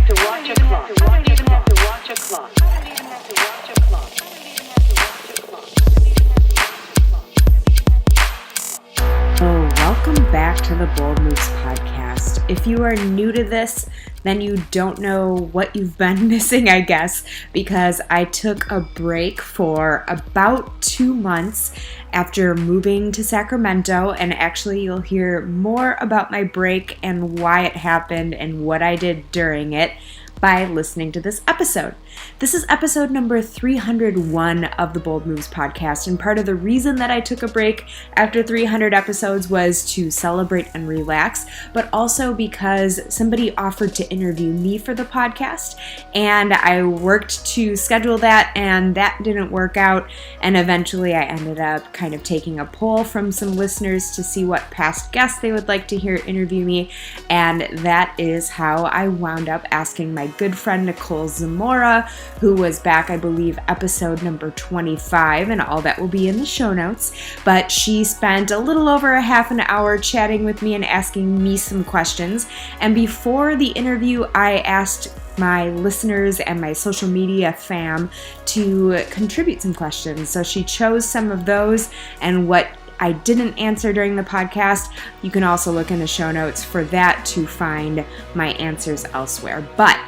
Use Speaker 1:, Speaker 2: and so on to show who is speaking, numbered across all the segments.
Speaker 1: have to watch a clock. I don't even have to watch a clock. I don't even have to watch a clock. I don't even have to watch a clock.
Speaker 2: Oh, welcome back to the Bold Moves podcast. If you are new to this, then you don't know what you've been missing, I guess, because I took a break for about 2 months after moving to Sacramento, and actually you'll hear more about my break and why it happened and what I did during it by listening to this episode. This is episode number 301 of the Bold Moves podcast, and part of the reason that I took a break after 300 episodes was to celebrate and relax, but also because somebody offered to interview me for the podcast, and I worked to schedule that, and that didn't work out, and eventually I ended up kind of taking a poll from some listeners to see what past guests they would like to hear interview me, and that is how I wound up asking my good friend Nicole Zamora, who was back, I believe, episode number 25, and all that will be in the show notes. But she spent a little over a half an hour chatting with me and asking me some questions. And before the interview, I asked my listeners and my social media fam to contribute some questions. So she chose some of those, and what I didn't answer during the podcast, you can also look in the show notes for that to find my answers elsewhere. But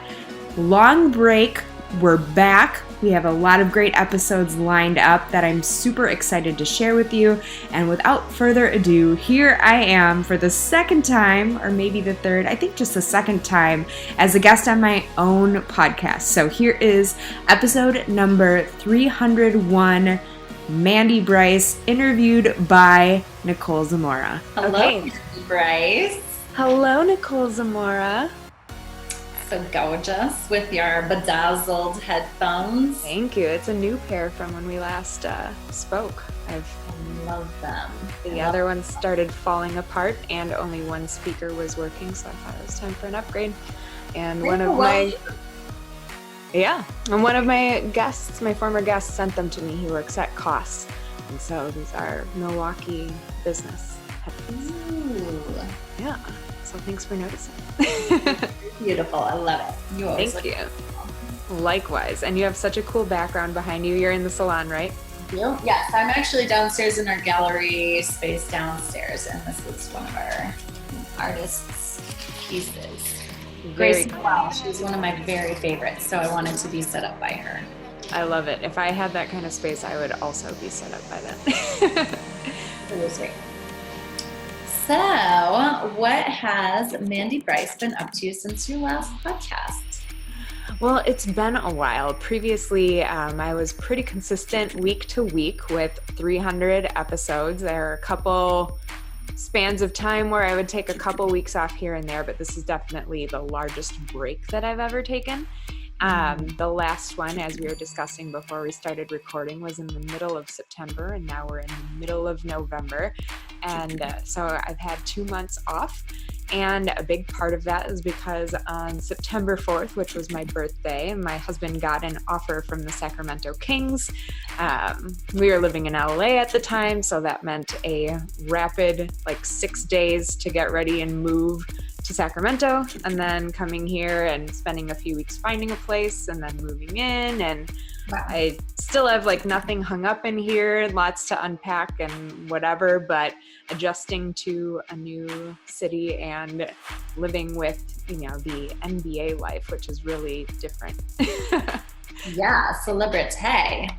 Speaker 2: long break, we're back. We have a lot of great episodes lined up that I'm super excited to share with you. And without further ado, here I am for the second time, or maybe the third, I think just the second time, as a guest on my own podcast. So here is episode number 301, Mandie Brice, interviewed by Nicole Zamora.
Speaker 3: Hello, Mandie Brice.
Speaker 2: Hello, Nicole Zamora.
Speaker 3: So gorgeous with your bedazzled headphones.
Speaker 2: Thank you. It's a new pair from when we last spoke.
Speaker 3: I love them.
Speaker 2: The other ones started falling apart and only one speaker was working, so I thought it was time for an upgrade. And one of my guests, my former guest, sent them to me. He works at Koss. And so these are Milwaukee business headphones.
Speaker 3: Ooh.
Speaker 2: Yeah. So thanks for noticing.
Speaker 3: Beautiful. I love it.
Speaker 2: Thank you. Likewise. And you have such a cool background behind you. You're in the salon, right?
Speaker 3: Yes, I'm actually downstairs in our gallery space downstairs, and this is one of our artists' pieces. Grace Nicole. She's one of my very favorites, so I wanted to be set up by her.
Speaker 2: I love it. If I had that kind of space, I would also be set up by that.
Speaker 3: It was great. So, what has Mandie Brice been up to since your last podcast?
Speaker 2: Well, it's been a while. Previously, I was pretty consistent week to week with 300 episodes. There are a couple spans of time where I would take a couple weeks off here and there, but this is definitely the largest break that I've ever taken. The last one, as we were discussing before we started recording, was in the middle of September, and now we're in the middle of November. And so I've had 2 months off. And a big part of that is because on September 4th, which was my birthday, my husband got an offer from the Sacramento Kings. We were living in LA at the time, so that meant a rapid 6 days to get ready and move to Sacramento, and then coming here and spending a few weeks finding a place and then moving in. And wow. I still have nothing hung up in here, lots to unpack and whatever, but adjusting to a new city and living with, the NBA life, which is really different.
Speaker 3: Yeah, celebrity.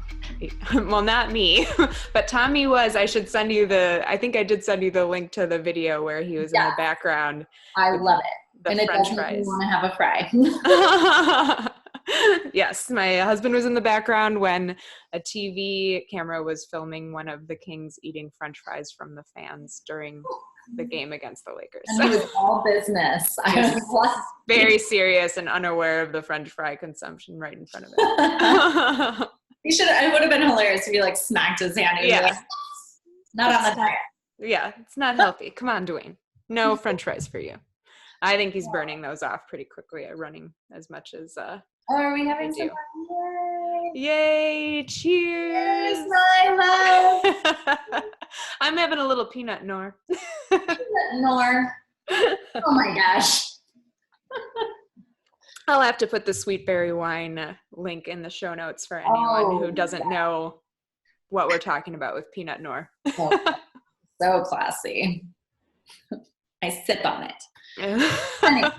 Speaker 2: Well, not me, but Tommy was. I should send you I think I did send you the link to the video where he was in the background.
Speaker 3: I love it.
Speaker 2: The
Speaker 3: and
Speaker 2: French
Speaker 3: it doesn't
Speaker 2: fries.
Speaker 3: Want to have a fry.
Speaker 2: Yes, my husband was in the background when a TV camera was filming one of the Kings eating French fries from the fans during the game against the Lakers.
Speaker 3: And it was all business. I was
Speaker 2: very serious and unaware of the French fry consumption right in front of it.
Speaker 3: It would have been hilarious if you smacked his hand and you were not on the diet.
Speaker 2: Yeah, it's not healthy. Come on, Dwayne. No French fries for you. I think he's burning those off pretty quickly at running as much as
Speaker 3: are we having some fun?
Speaker 2: Yay! Cheers!
Speaker 3: Cheers, my love!
Speaker 2: I'm having a little peanut nor.
Speaker 3: Peanut nor. Oh my gosh.
Speaker 2: I'll have to put the sweet berry wine link in the show notes for anyone who doesn't know what we're talking about with Peanut Noir.
Speaker 3: So classy. I sip on it.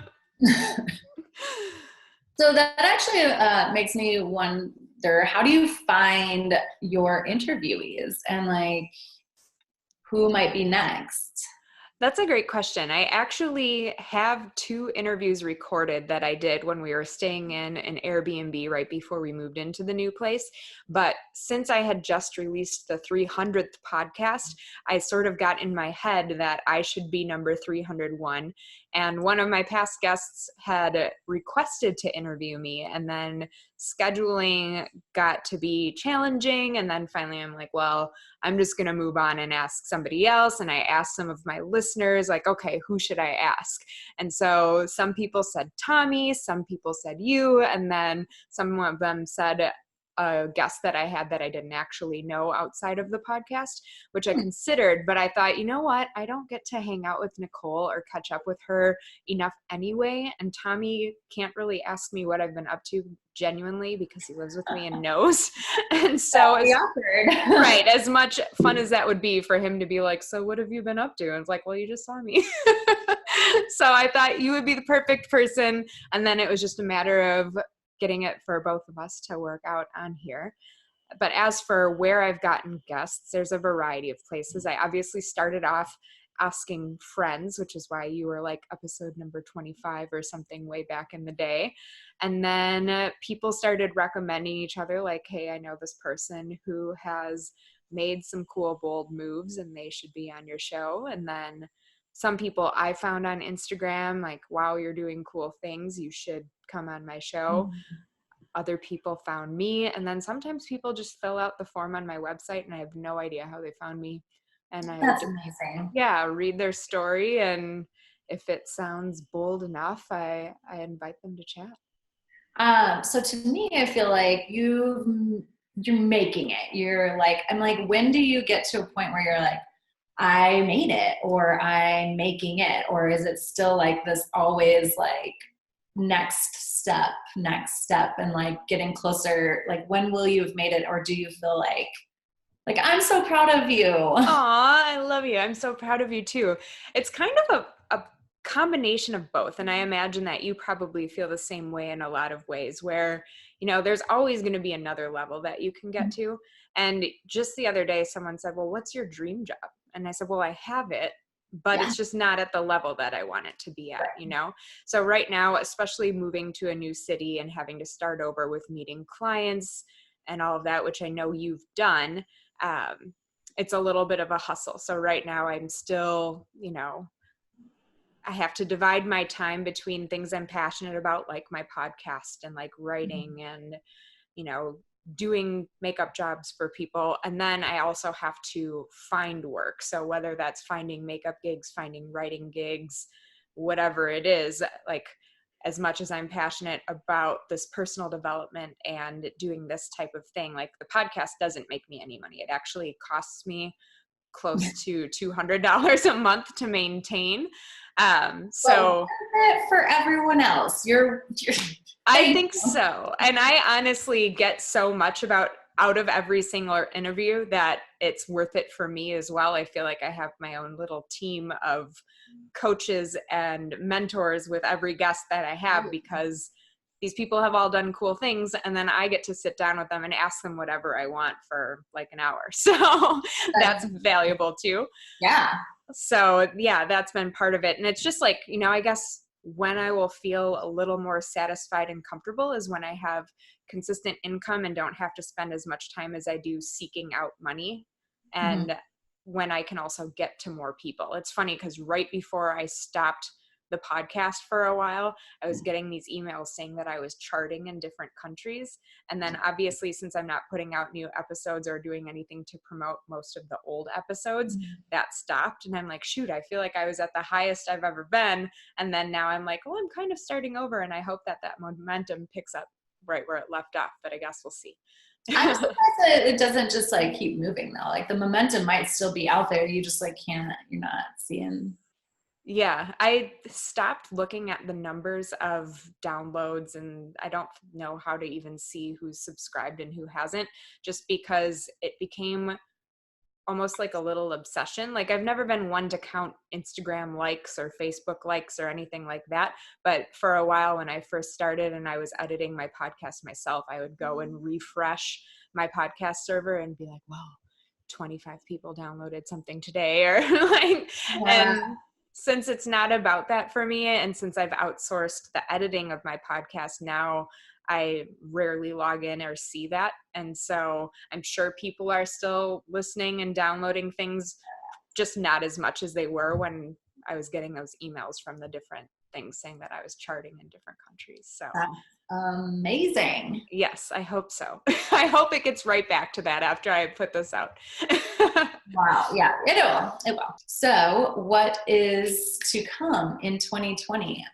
Speaker 3: So that actually makes me wonder, how do you find your interviewees and like who might be next?
Speaker 2: That's a great question. I actually have 2 interviews recorded that I did when we were staying in an Airbnb right before we moved into the new place. But since I had just released the 300th podcast, I sort of got in my head that I should be number 301. And one of my past guests had requested to interview me, and then scheduling got to be challenging. And then finally I'm like, well, I'm just going to move on and ask somebody else. And I asked some of my listeners, like, okay, who should I ask? And so some people said Tommy, some people said you, and then some of them said a guest that I had that I didn't actually know outside of the podcast, which I considered, but I thought, you know what? I don't get to hang out with Nicole or catch up with her enough anyway. And Tommy can't really ask me what I've been up to genuinely because he lives with me and knows. And so right, as much fun as that would be for him to be like, so what have you been up to? And it's like, well, you just saw me. So I thought you would be the perfect person. And then it was just a matter of getting it for both of us to work out on here. But as for where I've gotten guests, there's a variety of places. I obviously started off asking friends, which is why you were like episode number 25 or something way back in the day. And then people started recommending each other, like, hey, I know this person who has made some cool, bold moves and they should be on your show. And then some people I found on Instagram, like, wow, you're doing cool things, you should come on my show. Other people found me. And then sometimes people just fill out the form on my website and I have no idea how they found me. And
Speaker 3: That's amazing.
Speaker 2: Yeah, read their story. And if it sounds bold enough, I invite them to chat.
Speaker 3: So to me, I feel like you're making it. You're like, I'm like, when do you get to a point where you're like, I made it, or I'm making it? Or is it still like this always like next step, and like getting closer? Like, when will you have made it? Or do you feel like I'm so proud of you?
Speaker 2: Aw, I love you. I'm so proud of you too. It's kind of a combination of both. And I imagine that you probably feel the same way in a lot of ways where, you know, there's always going to be another level that you can get to. And just the other day, someone said, well, what's your dream job? And I said, well, I have it, but it's just not at the level that I want it to be at, you know? So right now, especially moving to a new city and having to start over with meeting clients and all of that, which I know you've done, it's a little bit of a hustle. So right now I'm still, you know, I have to divide my time between things I'm passionate about, like my podcast and like writing and, you know, doing makeup jobs for people. And then I also have to find work. So whether that's finding makeup gigs, finding writing gigs, whatever it is, like as much as I'm passionate about this personal development and doing this type of thing, like the podcast doesn't make me any money. It actually costs me close to $200 a month to maintain. So
Speaker 3: for everyone else,
Speaker 2: I think so. And I honestly get so much out of every single interview that it's worth it for me as well. I feel like I have my own little team of coaches and mentors with every guest that I have, because these people have all done cool things. And then I get to sit down with them and ask them whatever I want for like an hour. So that's valuable too.
Speaker 3: Yeah.
Speaker 2: So yeah, that's been part of it. And it's just like, you know, I guess when I will feel a little more satisfied and comfortable is when I have consistent income and don't have to spend as much time as I do seeking out money. And when I can also get to more people. It's funny because right before I stopped the podcast for a while, I was getting these emails saying that I was charting in different countries. And then obviously, since I'm not putting out new episodes or doing anything to promote most of the old episodes, that stopped. And I'm like, shoot, I feel like I was at the highest I've ever been. And then now I'm like, well, I'm kind of starting over. And I hope that momentum picks up right where it left off, but I guess we'll see.
Speaker 3: I'm surprised that it doesn't just like keep moving though. Like the momentum might still be out there. You just like you're not seeing
Speaker 2: Yeah, I stopped looking at the numbers of downloads, and I don't know how to even see who's subscribed and who hasn't, just because it became almost like a little obsession. Like, I've never been one to count Instagram likes or Facebook likes or anything like that. But for a while, when I first started and I was editing my podcast myself, I would go and refresh my podcast server and be like, whoa, 25 people downloaded something today, or like,
Speaker 3: Yeah.
Speaker 2: and since it's not about that for me, and since I've outsourced the editing of my podcast now, I rarely log in or see that. And so I'm sure people are still listening and downloading things, just not as much as they were when I was getting those emails from the different things saying that I was charting in different countries. So
Speaker 3: That's amazing.
Speaker 2: yes, I hope so. I hope it gets right back to that after I put this out.
Speaker 3: Wow. Yeah, it will. It will. So what is to come in 2020?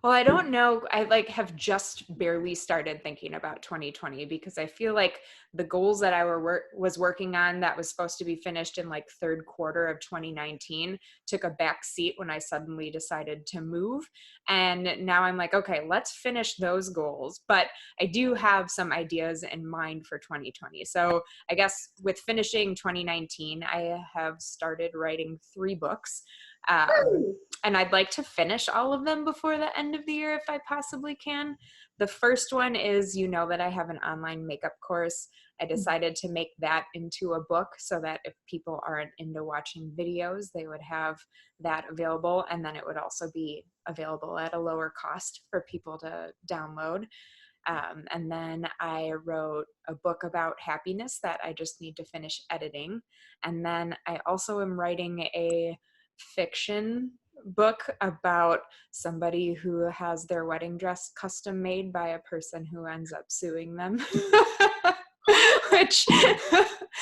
Speaker 2: Well, I don't know. I have just barely started thinking about 2020, because I feel like the goals that I was working on that was supposed to be finished in like third quarter of 2019 took a back seat when I suddenly decided to move. And now I'm like, okay, let's finish those goals. But I do have some ideas in mind for 2020. So I guess with finishing 2019, I have started writing 3 books. And I'd like to finish all of them before the end of the year if I possibly can. The first one is, that I have an online makeup course. I decided to make that into a book so that if people aren't into watching videos, they would have that available. And then it would also be available at a lower cost for people to download. And then I wrote a book about happiness that I just need to finish editing. And then I also am writing a fiction book about somebody who has their wedding dress custom made by a person who ends up suing them. Which,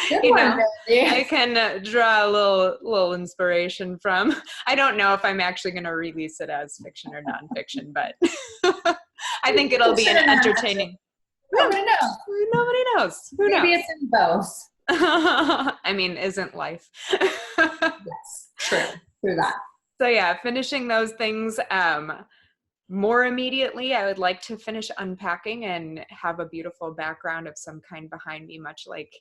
Speaker 3: Good one, Mandy.
Speaker 2: I can draw a little inspiration from. I don't know if I'm actually going to release it as fiction or nonfiction, but I think it'll be an entertaining.
Speaker 3: Nobody knows.
Speaker 2: Nobody knows. Who knows?
Speaker 3: Maybe it's in both.
Speaker 2: I mean, isn't life?
Speaker 3: Yes, true. True that.
Speaker 2: So yeah, finishing those things. More immediately, I would like to finish unpacking and have a beautiful background of some kind behind me, much like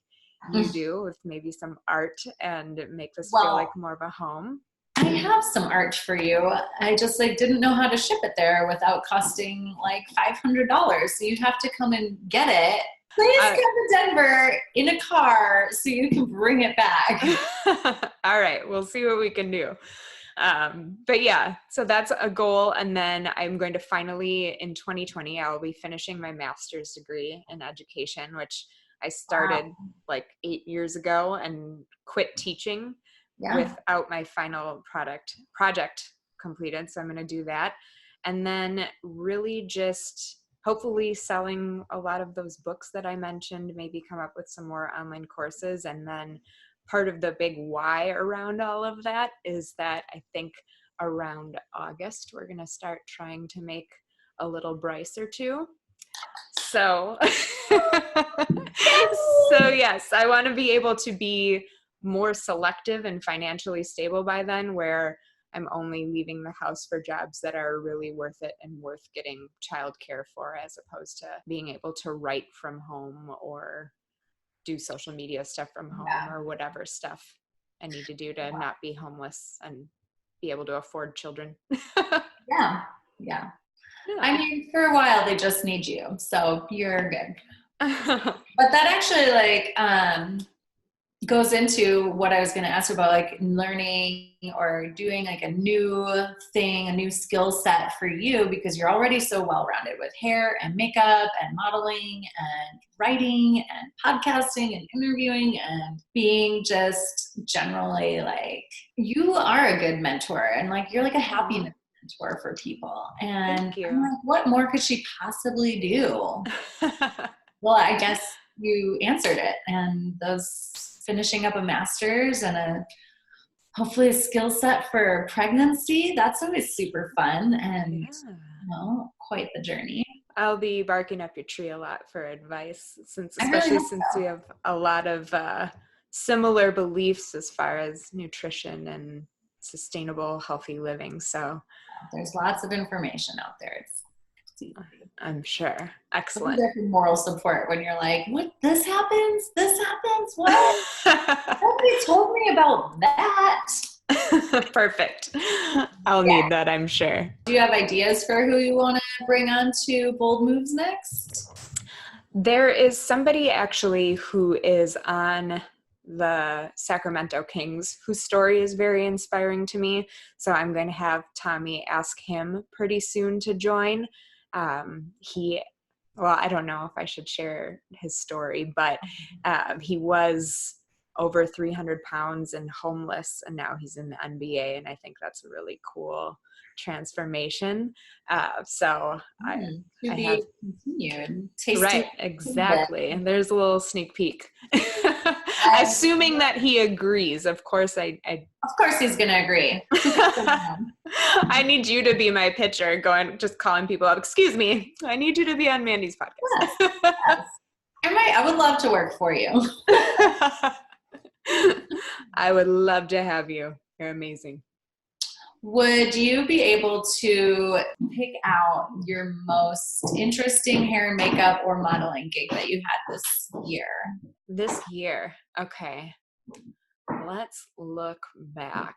Speaker 2: you do, with maybe some art, and make this feel like more of a home.
Speaker 3: I have some art for you. I just didn't know how to ship it there without costing $500. So you'd have to come and get it. Please come to Denver in a car so you can bring it back.
Speaker 2: All right, we'll see what we can do. But yeah, so that's a goal. And then I'm going to finally, in 2020, I'll be finishing my master's degree in education, which I started 8 years ago and quit teaching without my final project completed. So I'm going to do that. And then really just hopefully selling a lot of those books that I mentioned, maybe come up with some more online courses. And then part of the big why around all of that is that I think around August, we're going to start trying to make a little Brice or two. So, yes, I want to be able to be more selective and financially stable by then, where I'm only leaving the house for jobs that are really worth it and worth getting childcare for, as opposed to being able to write from home or do social media stuff from home or whatever stuff I need to do to not be homeless and be able to afford children.
Speaker 3: Yeah. I mean, for a while they just need you, so you're good. But that actually goes into what I was going to ask about, learning or doing a new thing, a new skill set for you, because you're already so well-rounded with hair and makeup and modeling and writing and podcasting and interviewing and being just generally you are a good mentor, and you're a happiness mentor for people. And I'm what more could she possibly do? Well, I guess you answered it, and those finishing up a master's and hopefully a skill set for pregnancy, that's always super fun and quite the journey.
Speaker 2: I'll be barking up your tree a lot for advice, especially since we have a lot of similar beliefs as far as nutrition and sustainable, healthy living. So
Speaker 3: There's lots of information out there. It's easy.
Speaker 2: I'm sure. Excellent.
Speaker 3: There for moral support when you're like, what, this happens? This happens? What? Nobody told me about that.
Speaker 2: Perfect. I'll need that, I'm sure.
Speaker 3: Do you have ideas for who you want to bring on to Bold Moves next?
Speaker 2: There is somebody actually who is on the Sacramento Kings whose story is very inspiring to me. So I'm going to have Tommy ask him pretty soon to join. Well, I don't know if I should share his story, but he was over 300 pounds and homeless, and now he's in the NBA, and I think that's a really cool transformation. So I have
Speaker 3: continued.
Speaker 2: Right, exactly. And there's a little sneak peek. Assuming that he agrees. Of course,
Speaker 3: Of course he's going to agree.
Speaker 2: I need you to be my pitcher, just calling people up. Excuse me, I need you to be on Mandie's podcast.
Speaker 3: Yes. I would love to work for you.
Speaker 2: I would love to have you. You're amazing.
Speaker 3: Would you be able to pick out your most interesting hair and makeup or modeling gig that you had this year?
Speaker 2: This year. Okay. Let's look back.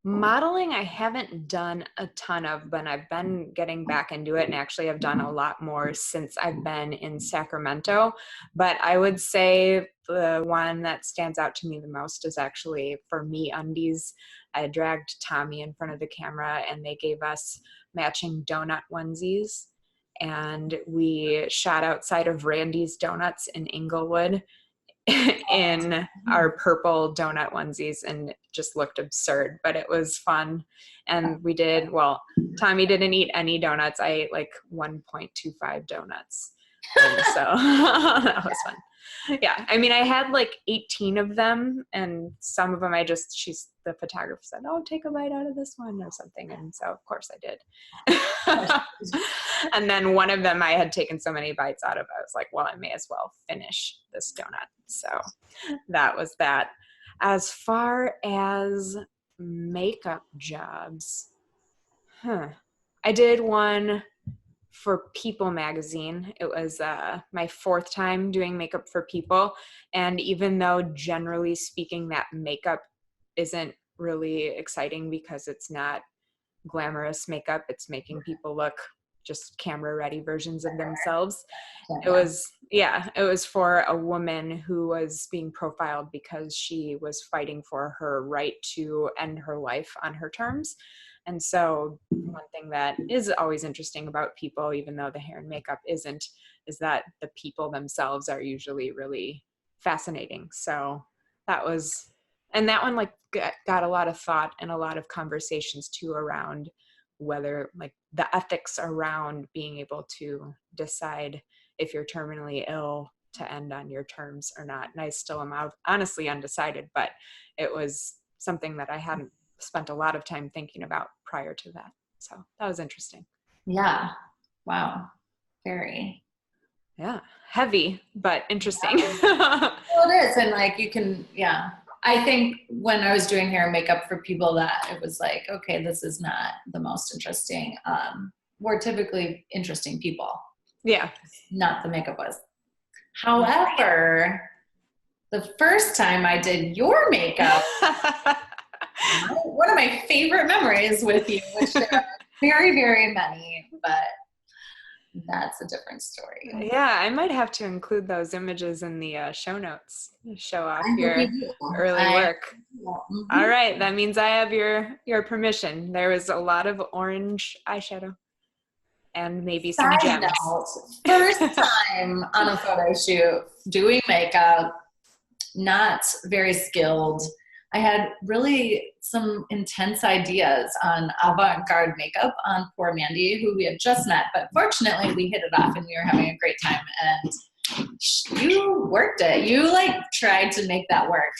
Speaker 2: Modeling, I haven't done a ton of, but I've been getting back into it, and actually I've done a lot more since I've been in Sacramento. But I would say the one that stands out to me the most is actually for MeUndies. I dragged Tommy in front of the camera, and they gave us matching donut onesies. And we shot outside of Randy's Donuts in Inglewood in our purple donut onesies, and it just looked absurd, but it was fun. And Tommy didn't eat any donuts. I ate like 1.25 donuts. And so that was fun. Yeah. I mean, I had like 18 of them, and some of them the photographer said, "Oh, take a bite out of this one," or something. And so of course I did. And then one of them I had taken so many bites out of, I was like, well, I may as well finish this donut. So that was that. As far as makeup jobs, I did one for People magazine. It was my 4th time doing makeup for People. And even though generally speaking that makeup isn't really exciting because it's not glamorous makeup, it's making people look just camera ready versions of themselves. It was for a woman who was being profiled because she was fighting for her right to end her life on her terms. And so one thing that is always interesting about People, even though the hair and makeup isn't, is that the people themselves are usually really fascinating. So that one like got a lot of thought and a lot of conversations too around whether like the ethics around being able to decide if you're terminally ill to end on your terms or not. And I still am honestly undecided, but it was something that I hadn't spent a lot of time thinking about prior to that. So that was interesting.
Speaker 3: Yeah. Wow. Very.
Speaker 2: Yeah. Heavy, but interesting.
Speaker 3: Well, it is. And like you can, I think when I was doing hair and makeup for People, that it was like, okay, this is not the most interesting. We're typically interesting people. Yeah. Not the makeup was. However, the first time I did your makeup, one of my favorite memories with you, which there are very, very many, but that's a different story.
Speaker 2: Yeah, I might have to include those images in the show notes. Show off your early work. Mm-hmm. All right, that means I have your permission. There was a lot of orange eyeshadow and maybe some gems.
Speaker 3: First time on a photo shoot, doing makeup, not very skilled. I had really some intense ideas on avant-garde makeup on poor Mandie, who we had just met, but fortunately we hit it off and we were having a great time. And You worked it. You like tried to make that work.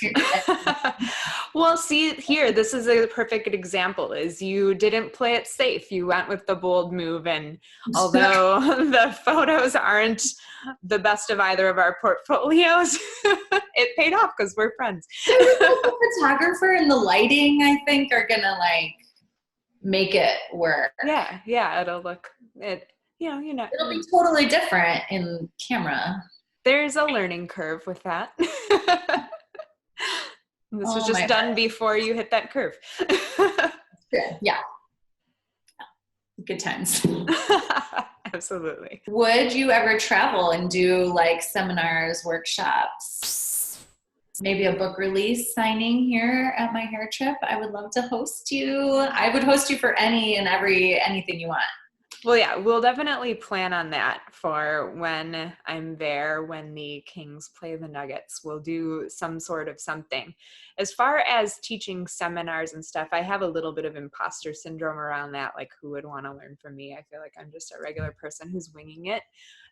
Speaker 2: Well, see here, this is a perfect example is you didn't play it safe. You went with the bold move. And although the photos aren't the best of either of our portfolios, it paid off because we're friends.
Speaker 3: The photographer and the lighting, I think, are gonna like make it work.
Speaker 2: Yeah, it'll look it'll
Speaker 3: be totally different in camera.
Speaker 2: There's a learning curve with that. This was just done before you hit that curve.
Speaker 3: Good. Yeah. Good times.
Speaker 2: Absolutely.
Speaker 3: Would you ever travel and do like seminars, workshops, maybe a book release signing here at my hair trip? I would love to host you. I would host you for anything you want.
Speaker 2: Well, yeah, we'll definitely plan on that for when I'm there, when the Kings play the Nuggets. We'll do some sort of something. As far as teaching seminars and stuff, I have a little bit of imposter syndrome around that. Like, who would want to learn from me? I feel like I'm just a regular person who's winging it.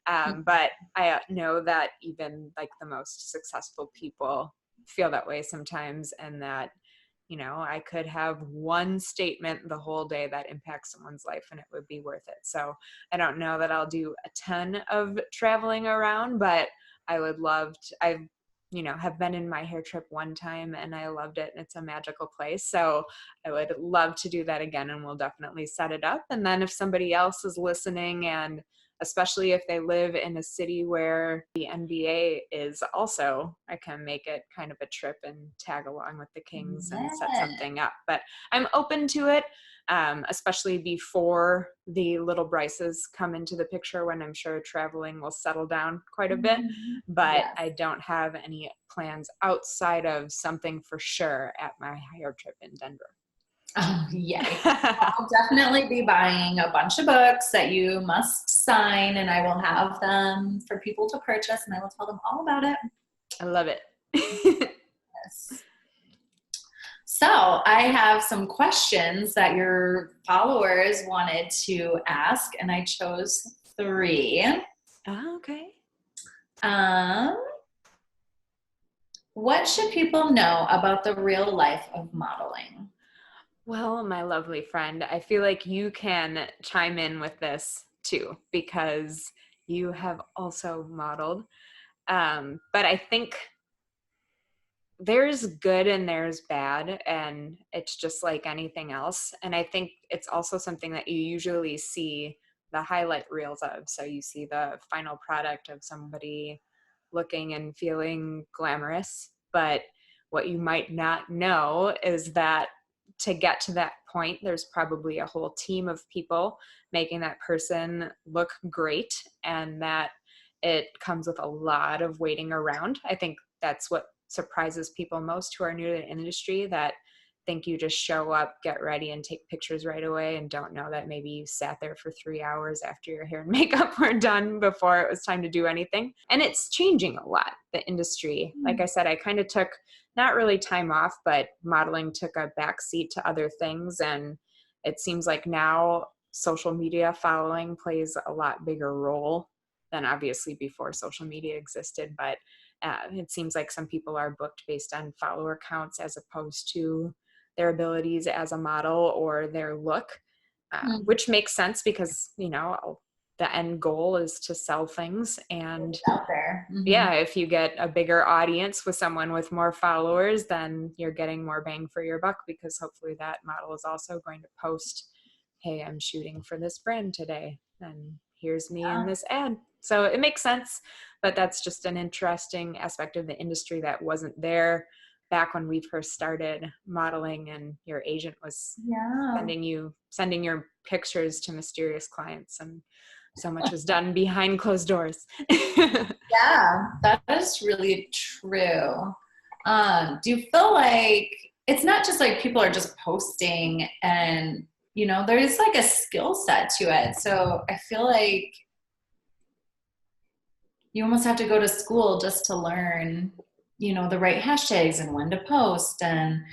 Speaker 2: But I know that even like the most successful people feel that way sometimes, and that I could have one statement the whole day that impacts someone's life and it would be worth it. So I don't know that I'll do a ton of traveling around, but I would love to. Have been in my hair trip one time and I loved it, and it's a magical place. So I would love to do that again, and we'll definitely set it up. And then if somebody else is listening, and especially if they live in a city where the NBA is also, I can make it kind of a trip and tag along with the Kings and set something up. But I'm open to it, especially before the little Brices come into the picture, when I'm sure traveling will settle down quite a bit. But I don't have any plans outside of something for sure at my hair trip in Denver.
Speaker 3: Oh, yay. I'll definitely be buying a bunch of books that you must sign, and I will have them for people to purchase, and I will tell them all about it.
Speaker 2: I love it.
Speaker 3: Yes. So I have some questions that your followers wanted to ask, and I chose 3.
Speaker 2: Oh, okay.
Speaker 3: What should people know about the real life of modeling?
Speaker 2: Well, my lovely friend, I feel like you can chime in with this too, because you have also modeled. But I think there's good and there's bad, and it's just like anything else. And I think it's also something that you usually see the highlight reels of. So you see the final product of somebody looking and feeling glamorous, but what you might not know is that to get to that point, there's probably a whole team of people making that person look great, and that it comes with a lot of waiting around. I think that's what surprises people most who are new to the industry, that think you just show up, get ready, and take pictures right away, and don't know that maybe you sat there for 3 hours after your hair and makeup were done before it was time to do anything. And it's changing a lot, the industry. Like I said, I kind of took not really time off, but modeling took a backseat to other things. And it seems like now social media following plays a lot bigger role than obviously before social media existed. But it seems like some people are booked based on follower counts as opposed to their abilities as a model or their look, which makes sense because, the end goal is to sell things. And
Speaker 3: out there.
Speaker 2: if you get a bigger audience with someone with more followers, then you're getting more bang for your buck, because hopefully that model is also going to post, hey, I'm shooting for this brand today, and here's me in this ad. So it makes sense, but that's just an interesting aspect of the industry that wasn't there back when we first started modeling, and your agent was sending your pictures to mysterious clients, and so much was done behind closed doors.
Speaker 3: Yeah, that is really true. Do you feel like it's not just like people are just posting and, there is like a skill set to it. So I feel like you almost have to go to school just to learn, the right hashtags and when to post, and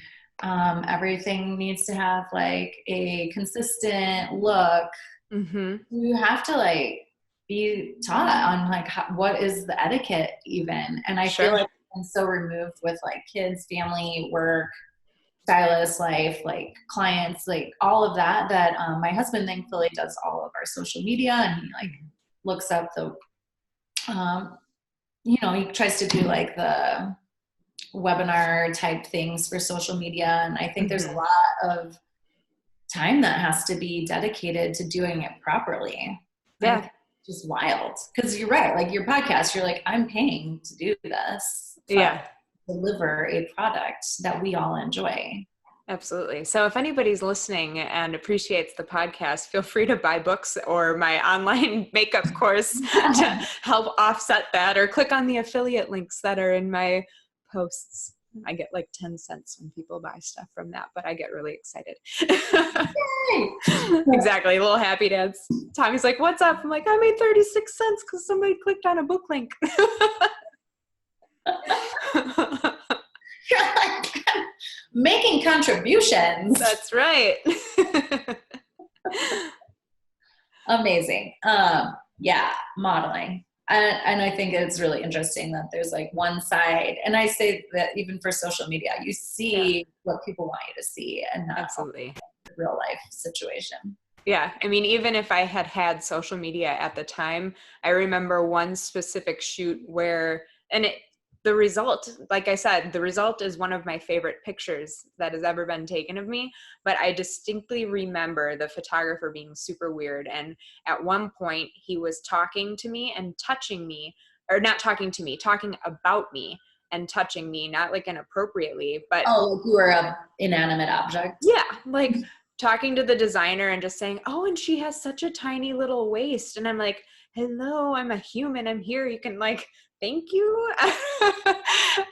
Speaker 3: everything needs to have like a consistent look. You have to be taught on like what is the etiquette even. And I feel like I'm so removed with like kids, family, work, stylist life, like clients, like all of that, that my husband thankfully does all of our social media, and he like looks up the he tries to do like the webinar type things for social media, and I think there's a lot of time that has to be dedicated to doing it properly.
Speaker 2: Yeah.
Speaker 3: Just wild, because you're right, like your podcast, you're like, I'm paying to do this, deliver a product that we all enjoy.
Speaker 2: Absolutely. So if anybody's listening and appreciates the podcast, feel free to buy books or my online makeup course to help offset that, or click on the affiliate links that are in my posts. I get like 10 cents when people buy stuff from that, but I get really excited. Exactly. A little happy dance. Tommy's like, what's up? I'm like, I made 36 cents because somebody clicked on a book link.
Speaker 3: You're like, making contributions.
Speaker 2: That's right.
Speaker 3: Amazing. Yeah, modeling. And I think it's really interesting that there's like one side, and I say that even for social media, you see what people want you to see, and not
Speaker 2: absolutely
Speaker 3: the real life situation.
Speaker 2: Yeah. I mean, even if I had social media at the time, I remember one specific shoot where, the result, like I said, the result is one of my favorite pictures that has ever been taken of me. But I distinctly remember the photographer being super weird. And at one point he was talking to me and touching me, or not talking to me, talking about me and touching me, not like inappropriately, but.
Speaker 3: Oh, like you were an inanimate object.
Speaker 2: Yeah. Like talking to the designer and just saying, oh, and she has such a tiny little waist. And I'm like, hello, I'm a human. I'm here. You can like, thank you.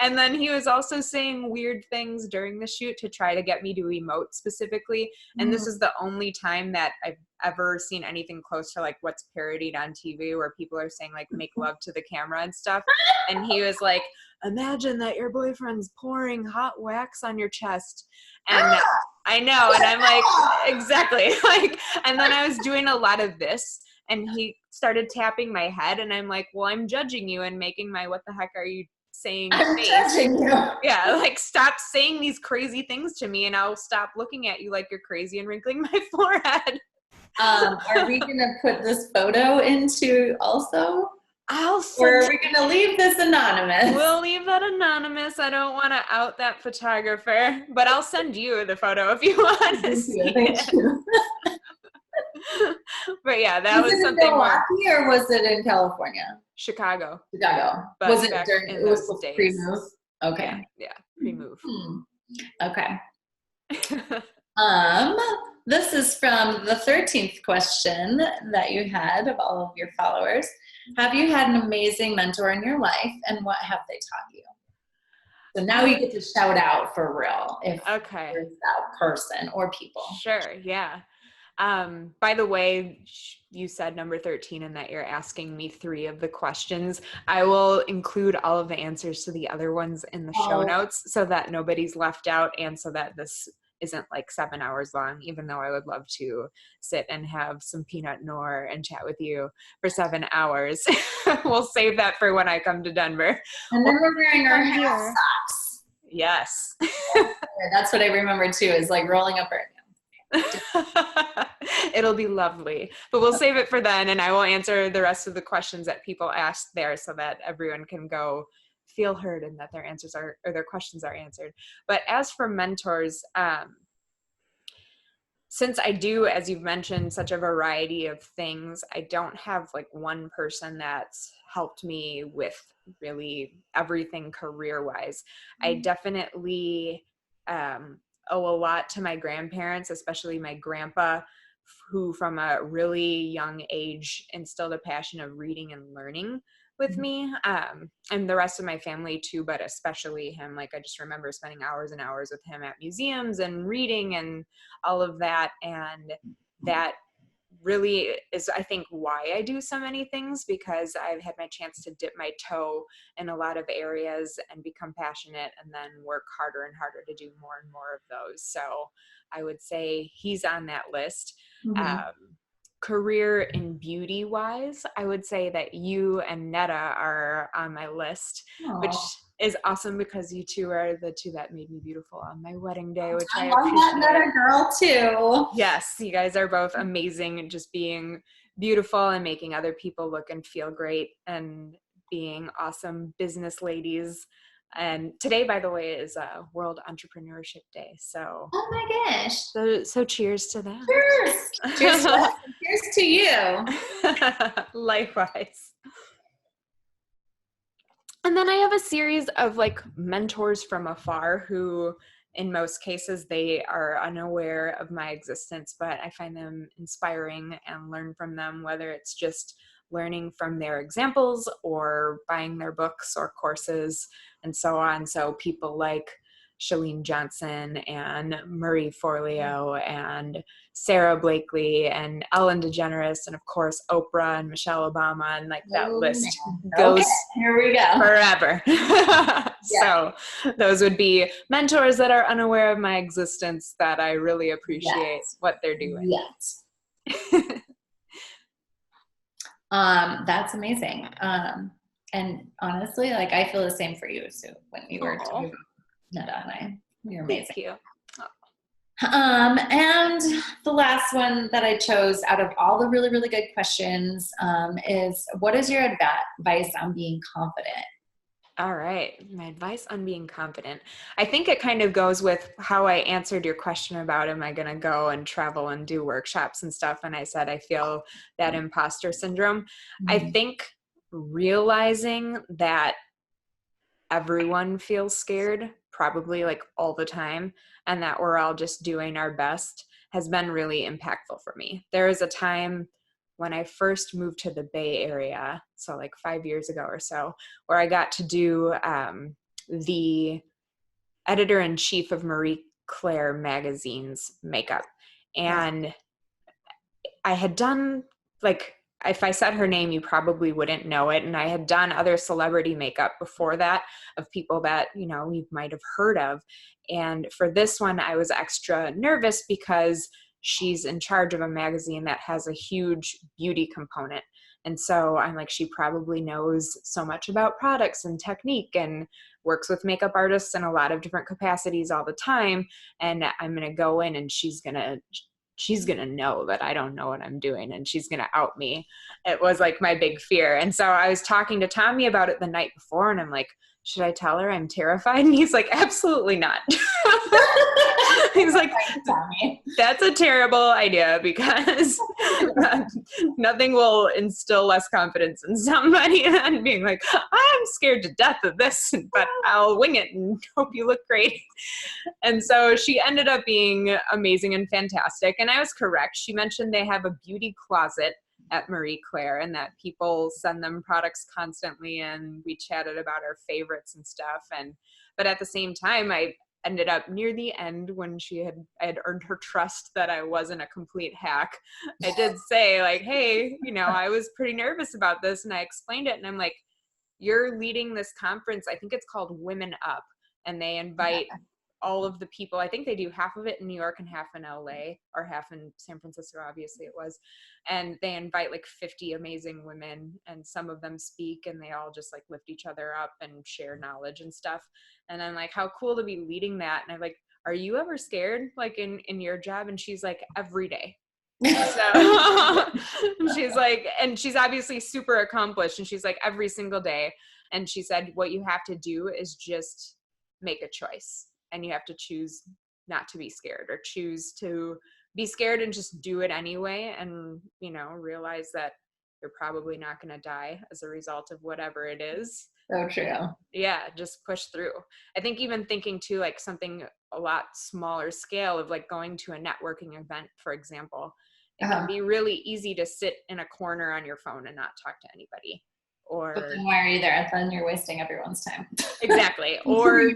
Speaker 2: And then he was also saying weird things during the shoot to try to get me to emote specifically. And this is the only time that I've ever seen anything close to like what's parodied on TV, where people are saying like make love to the camera and stuff. And he was like, imagine that your boyfriend's pouring hot wax on your chest. And I know. And I'm like, exactly. Like, and then I was doing a lot of this, and he started tapping my head, and I'm like, well, I'm judging you and making my, what the heck are you saying?
Speaker 3: I'm judging you.
Speaker 2: Yeah. Like, stop saying these crazy things to me, and I'll stop looking at you like you're crazy and wrinkling my forehead.
Speaker 3: Are we going to put this photo into also? Or are we going to leave this anonymous?
Speaker 2: We'll leave that anonymous. I don't want to out that photographer, but I'll send you the photo if you want to see it.
Speaker 3: You.
Speaker 2: But yeah, that was
Speaker 3: it
Speaker 2: something
Speaker 3: in Milwaukee or was it in California?
Speaker 2: Chicago.
Speaker 3: But was it during, it was pre-move? Okay.
Speaker 2: Yeah, pre-move.
Speaker 3: Okay. This is from the 13th question that you had of all of your followers. Have you had an amazing mentor in your life, and what have they taught you? So now you get to shout out for real if there's that person or people.
Speaker 2: Sure, yeah. By the way, you said number 13 and that you're asking me 3 of the questions. I will include all of the answers to the other ones in the show notes so that nobody's left out, and so that this isn't like 7 hours long, even though I would love to sit and have some peanut noir and chat with you for 7 hours. We'll save that for when I come to Denver.
Speaker 3: And then we're wearing our half socks.
Speaker 2: Yes.
Speaker 3: That's what I remember too, is like rolling up our
Speaker 2: It'll be lovely, but we'll save it for then, and I will answer the rest of the questions that people asked there so that everyone can go feel heard and that their answers are, or their questions are answered. But as for mentors, since I do, as you've mentioned, such a variety of things, I don't have like one person that's helped me with really everything career-wise. I definitely owe a lot to my grandparents, especially my grandpa, who from a really young age instilled a passion of reading and learning with me, and the rest of my family too, but especially him. Like, I just remember spending hours and hours with him at museums and reading and all of that. And that really is, I think, why I do so many things, because I've had my chance to dip my toe in a lot of areas and become passionate, and then work harder and harder to do more and more of those. So I would say he's on that list. career in beauty wise, I would say that you and Netta are on my list, which
Speaker 3: Aw.
Speaker 2: is awesome because you two are the two that made me beautiful on my wedding day, which I
Speaker 3: love that
Speaker 2: appreciate.
Speaker 3: Netta girl too.
Speaker 2: Yes, you guys are both amazing and just being beautiful and making other people look and feel great and being awesome business ladies. And today, by the way, is World Entrepreneurship Day. So,
Speaker 3: Oh my gosh.
Speaker 2: so cheers to that.
Speaker 3: Cheers. Cheers to us and cheers to you.
Speaker 2: Likewise. And then I have a series of like mentors from afar who, in most cases, they are unaware of my existence, but I find them inspiring and learn from them, whether it's just learning from their examples or buying their books or courses and so on. So people like Chalene Johnson and Marie Forleo and Sarah Blakely and Ellen DeGeneres and of course Oprah and Michelle Obama, and like that list goes
Speaker 3: here we go.
Speaker 2: forever. So those would be mentors that are unaware of my existence that I really appreciate what they're doing.
Speaker 3: Yes. That's amazing. And honestly, like I feel the same for you. So when you were talking about Netta and I, you're amazing.
Speaker 2: Thank you.
Speaker 3: And the last one that I chose out of all the really, really good questions is, what is your advice on being confident?
Speaker 2: All right. My advice on being confident. I think it kind of goes with how I answered your question about, am I going to go and travel and do workshops and stuff? And I said, I feel that imposter syndrome. I think realizing that everyone feels scared, probably like all the time, and that we're all just doing our best has been really impactful for me. There was a time when I first moved to the Bay Area, so like 5 years ago or so, where I got to do the editor-in-chief of Marie Claire magazine's makeup. And I had done, like, if I said her name, you probably wouldn't know it. And I had done other celebrity makeup before that of people that, you know, you might have heard of. And for this one, I was extra nervous because she's in charge of a magazine that has a huge beauty component. And so I'm like, she probably knows so much about products and technique and works with makeup artists in a lot of different capacities all the time. And I'm going to go in and she's going to know that I don't know what I'm doing and she's going to out me. It was like my big fear. And so I was talking to Tommy about it the night before and I'm like, should I tell her I'm terrified? And he's like, absolutely not. He's like, that's a terrible idea because nothing will instill less confidence in somebody than being like, I'm scared to death of this, but I'll wing it and hope you look great. And so she ended up being amazing and fantastic. And I was correct. She mentioned they have a beauty closet at Marie Claire and that people send them products constantly. And we chatted about our favorites and stuff. But at the same time, I ended up near the end when I had earned her trust that I wasn't a complete hack. I did say like, hey, you know, I was pretty nervous about this. And I explained it and I'm like, you're leading this conference. I think it's called Women Up. And they invite all of the people. I think they do half of it in New York and half in LA or half in San Francisco, obviously it was. And they invite like 50 amazing women and some of them speak and they all just like lift each other up and share knowledge and stuff. And I'm like, how cool to be leading that. And I'm like, are you ever scared like in your job? And she's like, every day. So she's like, and she's obviously super accomplished and she's like every single day. And she said, what you have to do is just make a choice. And you have to choose not to be scared or choose to be scared and just do it anyway. And, you know, realize that you're probably not going to die as a result of whatever it is.
Speaker 3: So true.
Speaker 2: Yeah, just push through. I think even thinking too, like something a lot smaller scale of like going to a networking event, for example, it can be really easy to sit in a corner on your phone and not talk to anybody. But
Speaker 3: then why are you there? Then you're wasting everyone's time.
Speaker 2: Exactly. Or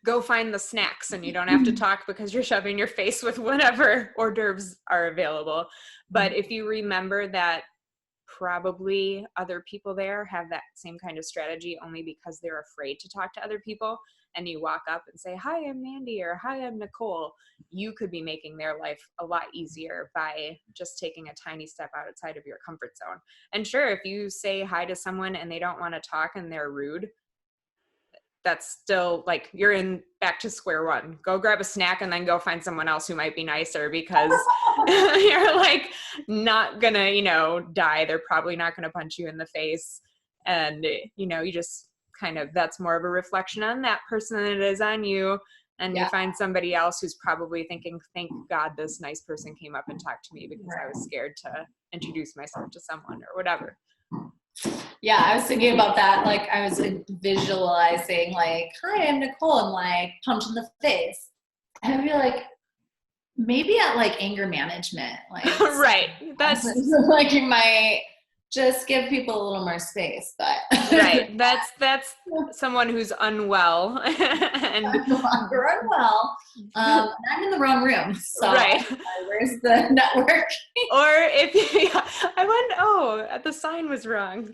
Speaker 2: go find the snacks and you don't have to talk because you're shoving your face with whatever hors d'oeuvres are available. But if you remember that probably other people there have that same kind of strategy only because they're afraid to talk to other people, and you walk up and say, hi, I'm Mandie, or hi, I'm Nicole, you could be making their life a lot easier by just taking a tiny step outside of your comfort zone. And sure, if you say hi to someone and they don't want to talk and they're rude, that's still like you're in back to square one. Go grab a snack and then go find someone else who might be nicer, because you're like not gonna, die. They're probably not gonna punch you in the face. And, you just kind of, that's more of a reflection on that person than it is on you. And you find somebody else who's probably thinking, thank God this nice person came up and talked to me, because I was scared to introduce myself to someone or whatever.
Speaker 3: Yeah, I was thinking about that. Like, I was visualizing, like, hi, I'm Nicole, and like punch in the face. And I'd be like, maybe at like anger management, like
Speaker 2: right. That's
Speaker 3: like you might just give people a little more space, but
Speaker 2: right. That's someone who's unwell and
Speaker 3: you're unwell. And I'm in the wrong room, so
Speaker 2: right.
Speaker 3: Where's the network?
Speaker 2: Or if the sign was wrong.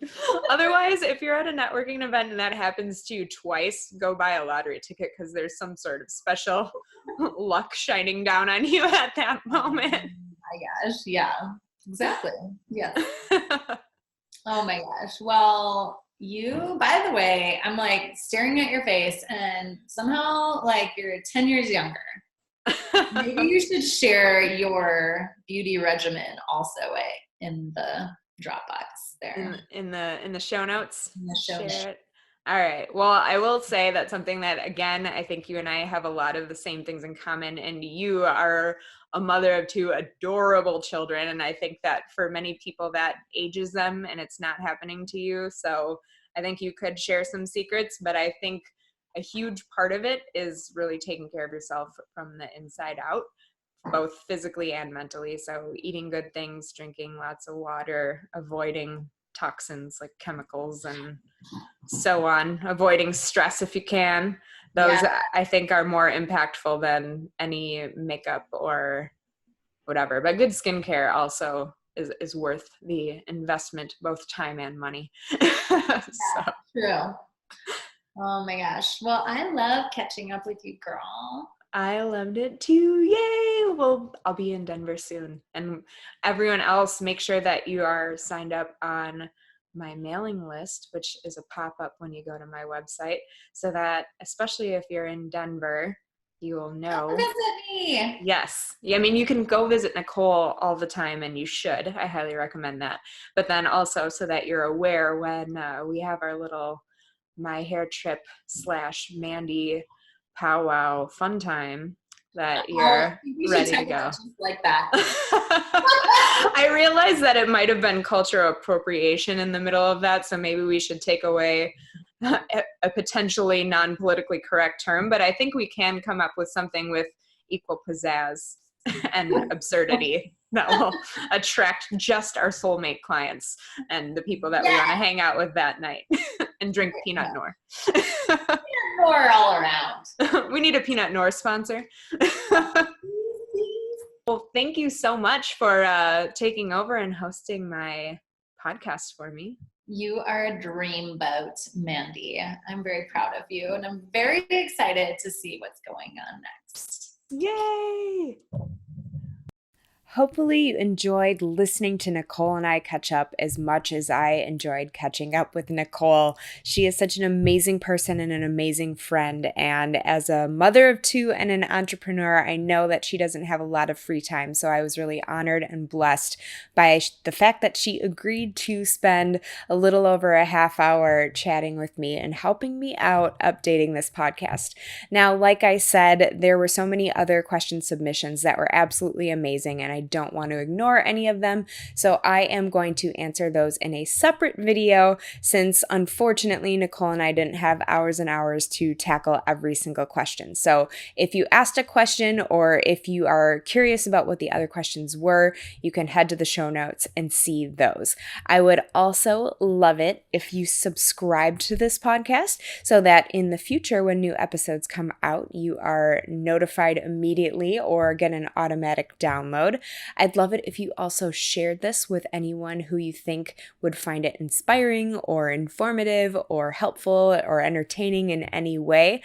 Speaker 2: Otherwise, if you're at a networking event and that happens to you twice, go buy a lottery ticket, because there's some sort of special luck shining down on you at that moment.
Speaker 3: My gosh, yeah, exactly. Yeah. Oh my gosh. Well, you, by the way, I'm like staring at your face and somehow like you're 10 years younger. Maybe you should share your beauty regimen also in the Dropbox there.
Speaker 2: In the show notes.
Speaker 3: In the show notes.
Speaker 2: All right. Well, I will say that something that, again, I think you and I have a lot of the same things in common, and you are a mother of two adorable children. And I think that for many people that ages them and it's not happening to you. So I think you could share some secrets, but I think a huge part of it is really taking care of yourself from the inside out, both physically and mentally. So eating good things, drinking lots of water, avoiding toxins like chemicals and so on, avoiding stress if you can. Those I think are more impactful than any makeup or whatever. But good skincare also is worth the investment, both time and money.
Speaker 3: True. Oh my gosh. Well, I love catching up with you, girl.
Speaker 2: I loved it too. Yay! Well, I'll be in Denver soon. And everyone else, make sure that you are signed up on my mailing list, which is a pop-up when you go to my website, so that especially if you're in Denver, you will know.
Speaker 3: Come visit me.
Speaker 2: Yes. I mean, you can go visit Nicole all the time, and you should. I highly recommend that. But then also so that you're aware when we have our little My Hair Trip / Mandie powwow fun time, that you're ready to go.
Speaker 3: Like that.
Speaker 2: I realized that it might have been cultural appropriation in the middle of that, so maybe we should take away a potentially non-politically correct term, but I think we can come up with something with equal pizzazz and absurdity that will attract just our soulmate clients and the people that we want to hang out with that night and drink peanut noir.
Speaker 3: Peanut noir all around.
Speaker 2: We need a peanut noir sponsor. Well, thank you so much for taking over and hosting my podcast for me.
Speaker 3: You are a dreamboat, Mandie. I'm very proud of you, and I'm very excited to see what's going on next.
Speaker 2: Yay! Hopefully you enjoyed listening to Nicole and I catch up as much as I enjoyed catching up with Nicole. She is such an amazing person and an amazing friend. And as a mother of two and an entrepreneur, I know that she doesn't have a lot of free time. So I was really honored and blessed by the fact that she agreed to spend a little over a half hour chatting with me and helping me out updating this podcast. Now, like I said, there were so many other question submissions that were absolutely amazing, and I don't want to ignore any of them, so I am going to answer those in a separate video, since unfortunately Nicole and I didn't have hours and hours to tackle every single question. So if you asked a question, or if you are curious about what the other questions were, you can head to the show notes and see those. I would also love it if you subscribed to this podcast, so that in the future when new episodes come out, you are notified immediately or get an automatic download. I'd love it if you also shared this with anyone who you think would find it inspiring or informative or helpful or entertaining in any way.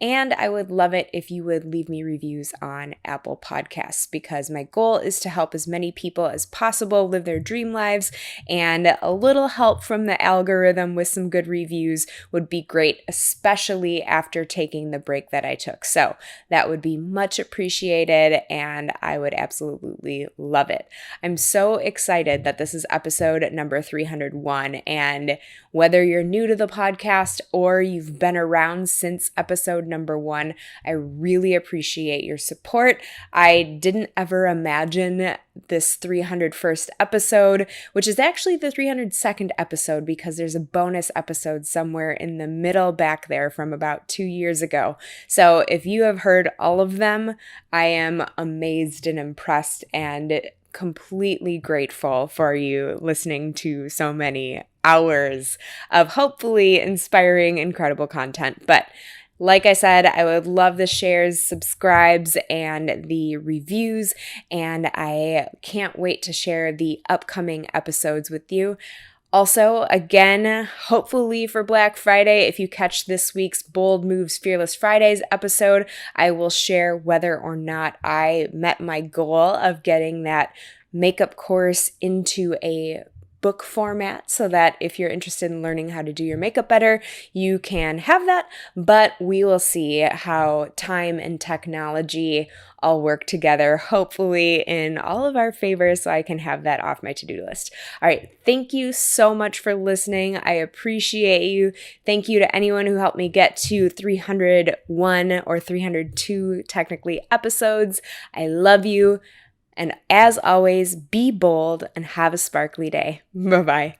Speaker 2: And I would love it if you would leave me reviews on Apple Podcasts, because my goal is to help as many people as possible live their dream lives, and a little help from the algorithm with some good reviews would be great, especially after taking the break that I took. So that would be much appreciated, and I would absolutely love it. I'm so excited that this is episode number 301, and whether you're new to the podcast or you've been around since episode number 1, I really appreciate your support. I didn't ever imagine this 301st episode, which is actually the 302nd episode because there's a bonus episode somewhere in the middle back there from about 2 years ago. So if you have heard all of them, I am amazed and impressed and completely grateful for you listening to so many hours of hopefully inspiring, incredible content. But like I said, I would love the shares, subscribes, and the reviews, and I can't wait to share the upcoming episodes with you. Also, again, hopefully for Black Friday, if you catch this week's Bold Moves Fearless Fridays episode, I will share whether or not I met my goal of getting that makeup course into a book format, so that if you're interested in learning how to do your makeup better, you can have that. But we will see how time and technology all work together, hopefully in all of our favor, so I can have that off my to-do list. All right. Thank you so much for listening. I appreciate you. Thank you to anyone who helped me get to 301 or 302 technically episodes. I love you. And as always, be bold and have a sparkly day. Bye-bye.